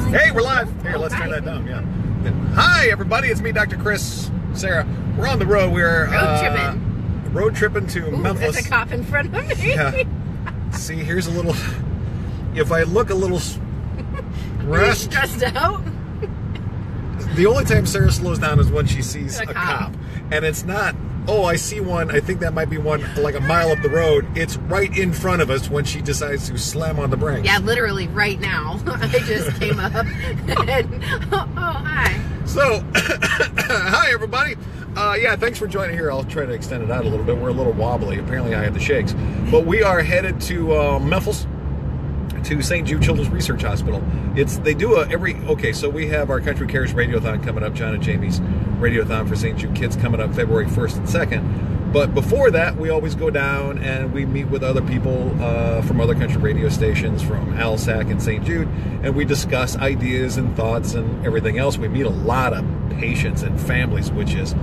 Hey, we're live. Here, let's turn that down. Yeah. Hi, everybody. It's me, Dr. Chris, Sarah. We're on the road. We're road tripping to Memphis. There's a cop in front of me. Yeah. See, here's a little. If I look a little stressed out. The only time Sarah slows down is when she sees a cop, and it's not. Oh, I see one. I think that might be one like a mile up the road. It's right in front of us when she decides to slam on the brakes. Yeah, literally right now. I just came up and, hi. So, hi everybody. Yeah, thanks for joining here. I'll try to extend it out a little bit. We're a little wobbly. Apparently I had the shakes. But we are headed to Memphis, to St. Jude Children's Research Hospital. They do so we have our Country Cares Radiothon coming up, John and Jaymies Radiothon for St. Jude Kids coming up February 1st and 2nd. But before that, we always go down and we meet with other people from other country radio stations from ALSAC and St. Jude, and we discuss ideas and thoughts and everything else. We meet a lot of patients and families, which is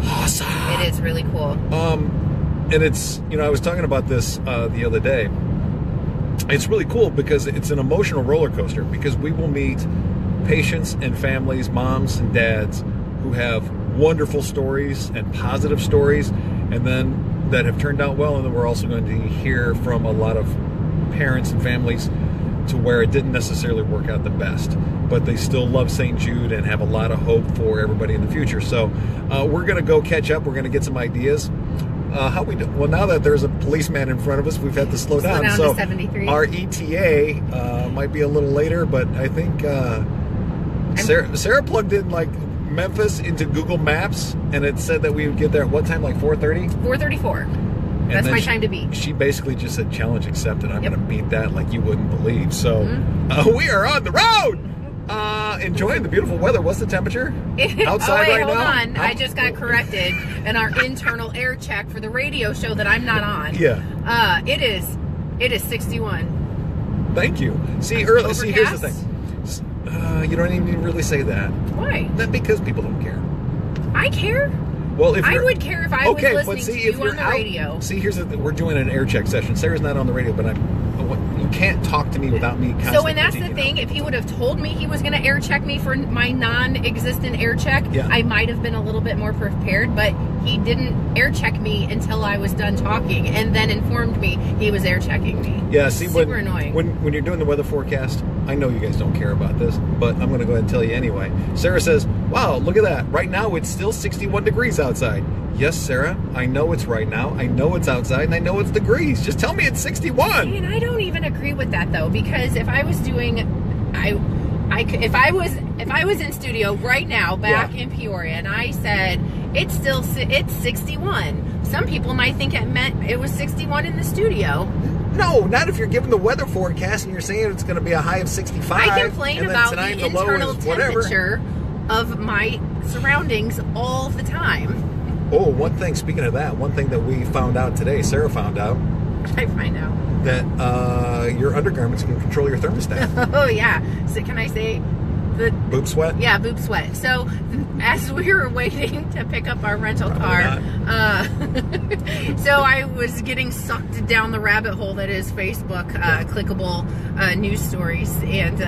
awesome. It is really cool. And it's, I was talking about this the other day. It's really cool because it's an emotional roller coaster, because we will meet patients and families, moms and dads, who have wonderful stories and positive stories, and then that have turned out well. And then we're also going to hear from a lot of parents and families to where it didn't necessarily work out the best, but they still love St. Jude and have a lot of hope for everybody in the future. So we're going to go catch up. We're going to get some ideas. How we do? Well, now that there's a policeman in front of us, we've had to slow down. So to 73. Our ETA might be a little later, but I think Sarah plugged in like Memphis into Google Maps, and it said that we would get there at what time? Like 4:30? 4:34. That's my time to beat. She basically just said, challenge accepted. I'm going to beat that like you wouldn't believe. So we are on the road. Enjoying the beautiful weather. What's the temperature outside right now? Hold on. I just got corrected in our internal air check for the radio show that I'm not on. Yeah. It is 61. Thank you. See, here's the thing. You don't even really say that. Why? Not because people don't care. I care. Well, if I would care if I was listening to you on the radio. See, here's the thing. We're doing an air check session. Sarah's not on the radio, but you can't talk to me without me constantly. So, and that's the thing. If he would have told me he was going to air check me for my non-existent air check, I might have been a little bit more prepared, but he didn't air check me until I was done talking, and then informed me he was air checking me. Yeah, see, super annoying. When you're doing the weather forecast, I know you guys don't care about this, but I'm going to go ahead and tell you anyway. Sarah says, wow, look at that. Right now, it's still 61 degrees outside. Yes, Sarah, I know it's right now. I know it's outside, and I know it's degrees. Just tell me it's 61. And I don't even agree with that, though, because if I was doing, if I was in studio right now back in Peoria, and I said it's 61, some people might think it meant it was 61 in the studio. No, not if you're giving the weather forecast and you're saying it's going to be a high of 65. I complain about the internal temperature of my surroundings all the time. Oh, one thing, speaking of that, one thing that we found out today, Sarah found out. I find out. That your undergarments can control your thermostat. Oh, yeah. So can I say the... Boob sweat? Yeah, boob sweat. So as we were waiting to pick up our rental car, so I was getting sucked down the rabbit hole that is Facebook clickable news stories, and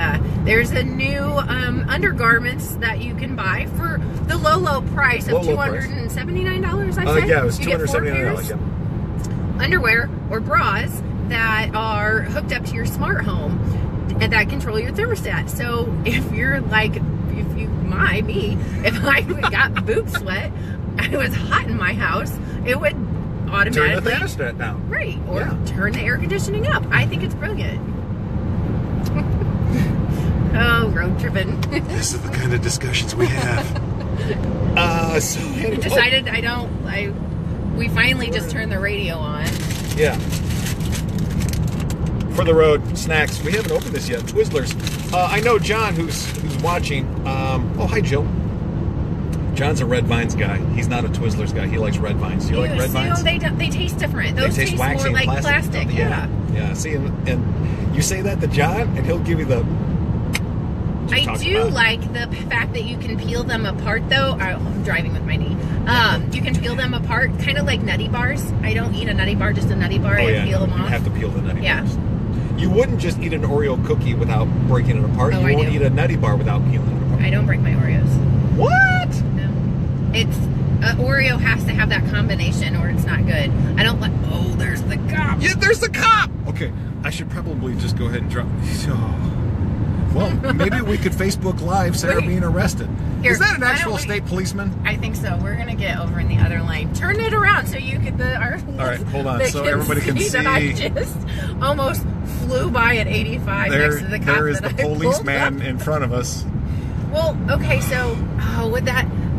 there's a new undergarments that you can buy for the low price of $279. I said. Yeah, it was $279. Yeah. Underwear or bras that are hooked up to your smart home and that control your thermostat. So if you're like, if I got boob sweat, I was hot in my house, it would automatically turn the thermostat down. Right, or turn the air conditioning up. I think it's brilliant. Oh, road tripping. This is the kind of discussions we have. So anyway, decided we finally just turned the radio on. Yeah. For the road, snacks. We haven't opened this yet. Twizzlers. I know John, who's watching. Oh, hi, Jill. John's a Red Vines guy. He's not a Twizzlers guy. He likes Red Vines. You like Red Vines? They taste different. Those taste waxy more like plastic. Oh, yeah. See, and you say that to John, and he'll give you the... I do like the fact that you can peel them apart, though. I'm driving with my knee. You can peel them apart, kind of like nutty bars. I don't eat a nutty bar, just a nutty bar. Oh, and peel them off. You have to peel the nutty bars. You wouldn't just eat an Oreo cookie without breaking it apart. Oh, You I won't do. eat a Nutty Bar without peeling it apart. I don't break my Oreos. What? No. It's Oreo has to have that combination or it's not good. I don't like. Oh, there's the cop. Yeah, there's the cop. Okay, I should probably just go ahead and drop. Oh. Well, maybe we could Facebook Live Sarah Wait. being arrested. Here, Is that an why actual don't we- state policeman? I think so. We're gonna get over in the other lane. Turn it around so you can. All right, hold on, so everybody can that I see. just almost flew by at 85 next to the cop. There is that the I pulled policeman up. in front of us. Well, okay, so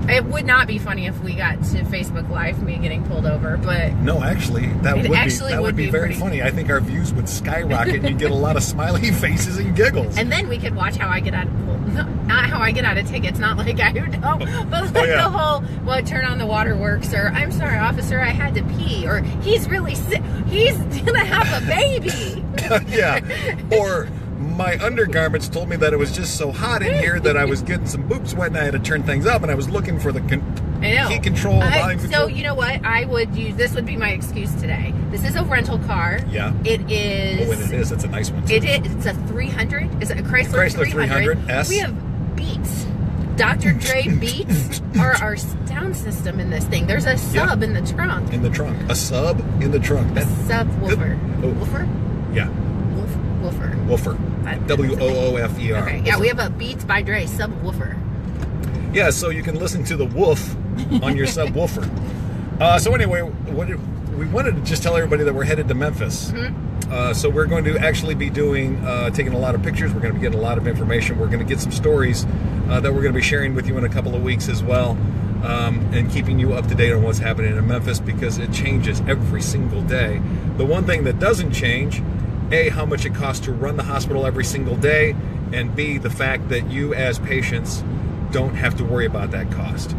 it would not be funny if we got to Facebook Live me getting pulled over, but No, actually, that would be very pretty funny. I think our views would skyrocket, and you'd get a lot of smiley faces and giggles. and then we could watch how I get out of not how I get out of tickets, not like I don't, but like yeah. the whole turn on the waterworks, or I'm sorry, officer, I had to pee, or he's really sick, he's gonna have a baby. Yeah, or my undergarments told me that it was just so hot in here that I was getting some boobs wet and I had to turn things up, and I was looking for the I know. heat control, volume control. So you know what? I would use this would be my excuse today. This is a rental car. Yeah. It is. Oh, and it is. It's a nice one, too. It is. It's a 300. Is it a Chrysler 300 S. We have Beats. Dr. Dre Beats are our sound system in this thing. There's a sub in the trunk. In the trunk. A sub in the trunk. A subwoofer. Oh. Woofer? Yeah. Woofer. Woofer. W-O-O-F-E-R. Okay. Yeah, we have a Beats by Dre subwoofer. Yeah, so you can listen to the woof on your subwoofer. So anyway, we wanted to just tell everybody that we're headed to Memphis. Mm-hmm. So we're going to actually be taking a lot of pictures. We're going to be getting a lot of information. We're going to get some stories that we're going to be sharing with you in a couple of weeks as well, and keeping you up to date on what's happening in Memphis, because it changes every single day. The one thing that doesn't change, A, how much it costs to run the hospital every single day, and B, the fact that you as patients don't have to worry about that cost.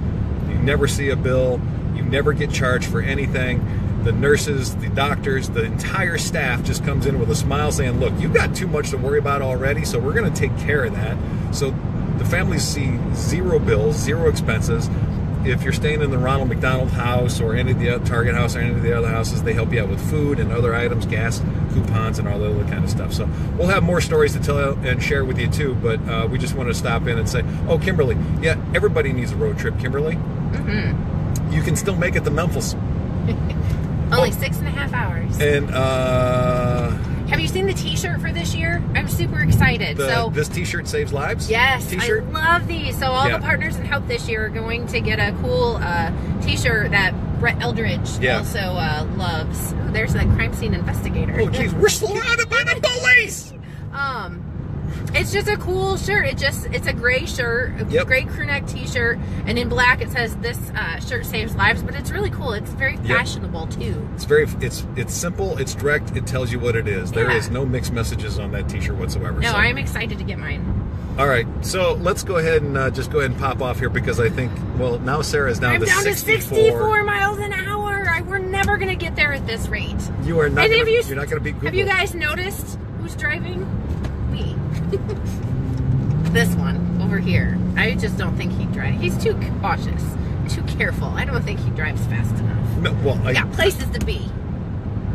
You never see a bill. You never get charged for anything. The nurses, the doctors, the entire staff just comes in with a smile saying, look, you've got too much to worry about already, so we're going to take care of that. So the families see zero bills, zero expenses. If you're staying in the Ronald McDonald House or any of the Target House or any of the other houses, they help you out with food and other items, gas, coupons, and all that other kind of stuff. So we'll have more stories to tell and share with you too, but we just want to stop in and say, oh, Kimberly, yeah, everybody needs a road trip, Kimberly. Mm-hmm. You can still make it to Memphis. Only 6.5 hours. And have you seen the t-shirt for this year? I'm super excited. This t-shirt saves lives? Yes, t-shirt? I love these. So all the partners in help this year are going to get a cool t-shirt that Brett Eldridge also loves. Ooh, there's a crime scene investigator. Oh, geez, we're surrounded by the police! It's just a cool shirt. It's a gray shirt, a gray crew neck t-shirt, and in black it says this shirt saves lives, but it's really cool. It's very fashionable too. It's simple, it's direct, it tells you what it is. There is no mixed messages on that t-shirt whatsoever. No, I'm excited to get mine. All right, so let's go ahead and just go ahead and pop off here, because I think, well, now Sarah's down to 64 miles an hour. We're never going to get there at this rate. You are not. You're not going to be Google. Have you guys noticed who's driving? Me. This one over here. I just don't think he drives. He's too cautious, too careful. I don't think he drives fast enough. No, well, I got places to be.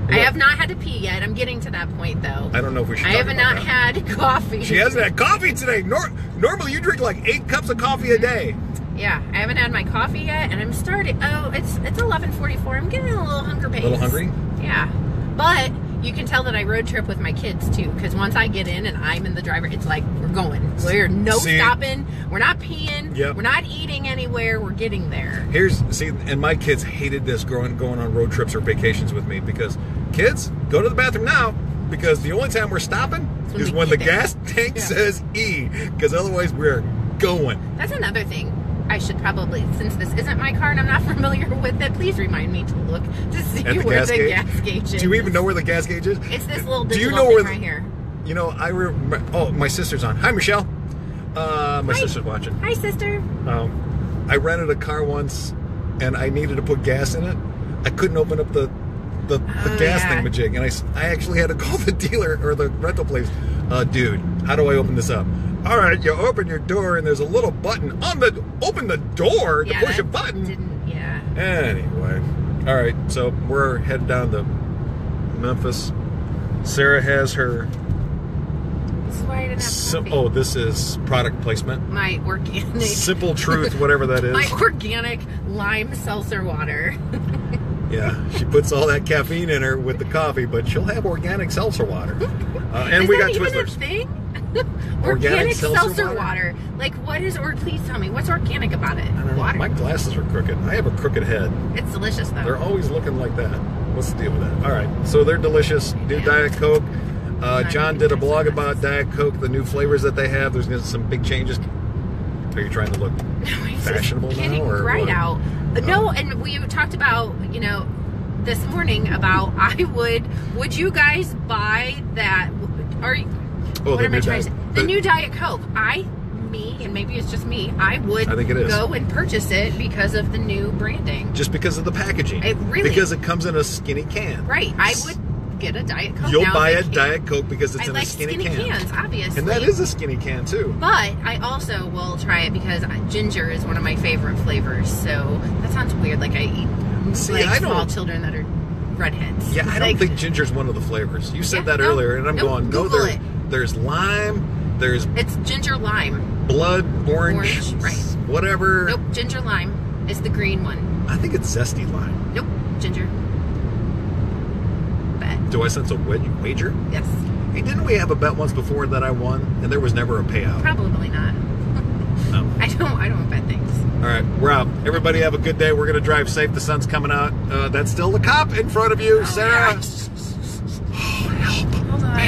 I have not had to pee yet. I'm getting to that point, though. I don't know if we should. I have not had coffee. She hasn't had coffee today. Normally, you drink like 8 cups of coffee a day. Yeah, I haven't had my coffee yet, and I'm starting. Oh, it's 11:44. I'm getting a little hunger pains. A little hungry? Yeah, but you can tell that I road trip with my kids too, because once I get in and I'm in the driver, it's like we're going. We're stopping. We're not peeing. Yep. We're not eating anywhere. We're getting there. And my kids hated this going on road trips or vacations with me, because kids, go to the bathroom now, because the only time we're stopping is when the gas tank says E, because otherwise we're going. That's another thing. I should probably, since this isn't my car and I'm not familiar with it, please remind me to look to see where the gas gauge is. Do you even know where the gas gauge is? It's this little digital thing right here. You know, I remember. Oh, my sister's on. Hi, Michelle. My sister's watching. Hi, sister. I rented a car once, and I needed to put gas in it. I couldn't open up the gas thingamajig, and I actually had to call the dealer or the rental place. Dude, how do I open this up? All right, you open your door, and there's a little button on open the door to push a button. Anyway, all right, so we're headed down to Memphis. Sarah has her This is why I didn't have coffee. Oh, this is product placement. My organic... Simple Truth, whatever that is. My organic lime seltzer water. Yeah, she puts all that caffeine in her with the coffee, but she'll have organic seltzer water. And is we that got even Twizzlers. A thing? Organic seltzer water. Like, what is, or please tell me, what's organic about it? I don't know. Water. My glasses are crooked. I have a crooked head. It's delicious, though. They're always looking like that. What's the deal with that? All right, so they're delicious. New Diet Coke. John did a blog about Diet Coke, the new flavors that they have. There's going to be some big changes. Are you trying to look fashionable now? Or right what? out. No, and we talked about, you know, this morning about would you guys buy that? What am I trying to say? The new Diet Coke. And maybe it's just me, I think it is. Go and purchase it because of the new branding. Just because of the packaging. Because it comes in a skinny can. Right. I would get a Diet Coke. You'll buy a Diet Coke because it's in a skinny can. I like skinny cans, obviously. And that is a skinny can, too. But I also will try it because ginger is one of my favorite flavors. So that sounds weird. Like I eat small children that are redheads. Yeah, I don't think ginger's one of the flavors. You said that earlier, and I'm going, no, there's lime. It's ginger lime. Blood, orange, right. Whatever. Nope, ginger lime is the green one. I think it's zesty lime. Nope, ginger. Bet. Do I sense a wager? Yes. Hey, didn't we have a bet once before that I won, and there was never a payout? Probably not. No. I don't bet things. All right, we're out. Everybody have a good day. We're going to drive safe. The sun's coming out. That's still the cop in front of you, Sarah. Hold on.